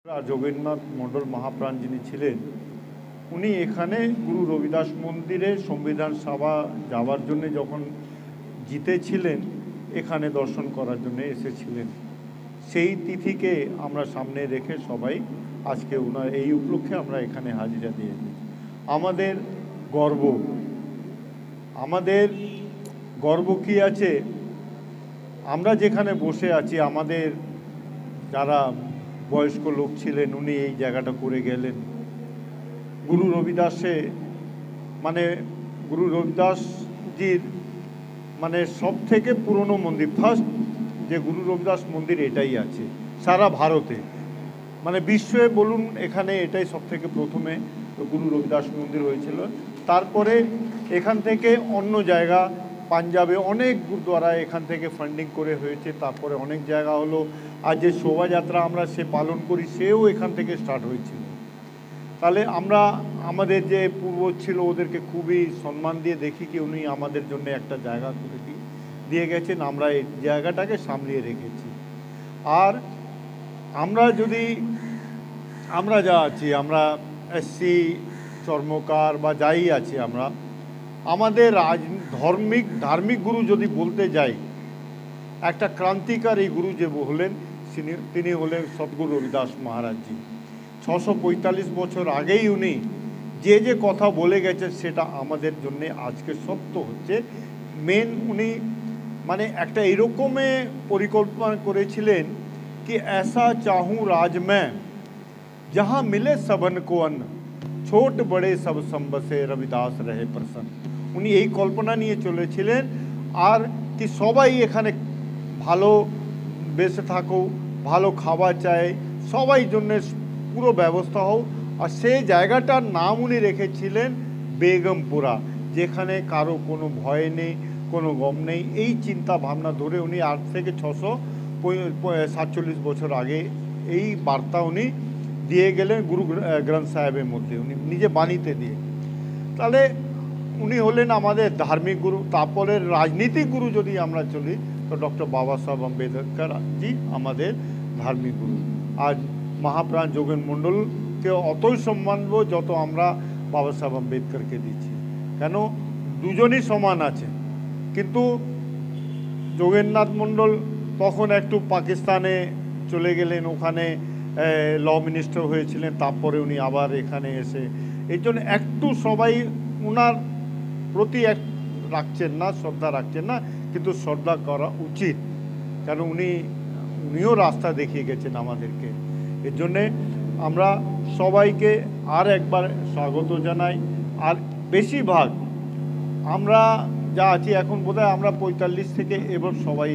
যোগেন্দ্রনাথ মণ্ডল মহাপ্রাণ যিনি ছিলেন, উনি এখানে গুরু রবিদাস মন্দিরে সংবিধান সভা যাওয়ার জন্য যখন জিতেছিলেন, এখানে দর্শন করার জন্য এসেছিলেন। সেই তিথিকে আমরা সামনে রেখে সবাই আজকে ওনার এই উপলক্ষে আমরা এখানে হাজিরা দিয়েছি। আমাদের গর্ব, আমাদের গর্ব কি আছে, আমরা যেখানে বসে আছি, আমাদের যারা বয়স্ক লোক ছিলেন উনি এই জায়গাটা করে গেলেন। গুরু রবিদাসে গুরু রবিদাসজির সব থেকে পুরনো মন্দির, ফার্স্ট যে গুরু রবিদাস মন্দির এটাই আছে সারা ভারতে, বিশ্বে বলুন, এখানে এটাই সব থেকে প্রথমে গুরু রবিদাস মন্দির হয়েছিল। তারপরে এখান থেকে অন্য জায়গা, পাঞ্জাবে অনেক গুরুদ্বারা এখান থেকে ফান্ডিং করে হয়েছে। তারপরে অনেক জায়গা হলো, আর যে শোভাযাত্রা আমরা পালন করি সেও এখান থেকে স্টার্ট হয়েছিল। তাহলে আমরা আমাদের যে পূর্বজ ছিল ওদেরকে খুবই সম্মান দিয়ে দেখি কি উনি আমাদের জন্য একটা জায়গা করে দিয়ে গেছেন, আমরা এই জায়গাটাকে সামলিয়ে রেখেছি। আর আমরা যা আছি, আমরা এসসি চর্মকার বা যাই আছি, আমাদের ধার্মিক গুরু যদি বলতে যাই, একটা ক্রান্তিকারী গুরু যে হলেন তিনি হলেন সদ্গুরু রবিদাস মহারাজজি। 645 বছর আগেই উনি যে কথা বলে গেছেন সেটা আমাদের জন্য আজকে সত্য হচ্ছে। মেন উনি একটা এরকমে পরিকল্পনা করেছিলেন কি ऐसा चाहूँ राज में जहाँ मिले सबन को अन्न, ছোট বড়ে সব সম্বসে রবিদাস রহে প্রসন্ন। উনি এই কল্পনা নিয়ে চলেছিলেন, আর কি সবাই এখানে ভালো বেঁচে থাকো, ভালো খাওয়া চায়, সবাই জন্য পুরো ব্যবস্থা হোক। আর সেই জায়গাটার নাম উনি রেখেছিলেন বেগমপুরা, যেখানে কারো কোনো ভয় নেই, কোনো গম নেই। এই চিন্তা ভাবনা ধরে উনি আজ থেকে 647 বছর আগে এই বার্তা উনি দিয়ে গেলেন গুরু গ্রন্থ সাহেবের মধ্যে, উনি নিজে বাণীতে দিয়ে। তাহলে উনি হলেন আমাদের ধার্মিক গুরু। তারপরে রাজনীতিক গুরু যদি আমরা চলি তো ডক্টর বাবা সাহেব আম্বেদকর জি আমাদের ধার্মিক গুরু। আজ মহাপ্রাণ যোগেন মণ্ডলকে অতই সম্মান দেব যত আমরা বাবা সাহেব আম্বেদকরকে দিচ্ছি। কেন, দুজনই সমান আছে। কিন্তু যোগেন্দ্রনাথ মণ্ডল তখন একটু পাকিস্তানে চলে গেলেন, ওখানে ল মিনিস্টার হয়েছিলেন। তারপরে উনি আবার এখানে এসে এই জন্য একটু সবাই ওনার প্রতি রাখছেন না, শ্রদ্ধা রাখছেন না, কিন্তু শ্রদ্ধা করা উচিত। কারণ উনিও রাস্তা দেখিয়ে গেছেন আমাদেরকে। এর জন্যে আমরা সবাইকে আর একবার স্বাগত জানাই। আর বেশিরভাগ আমরা যা আছি এখন বোধহয় আমরা 45 থেকে এবার সবাই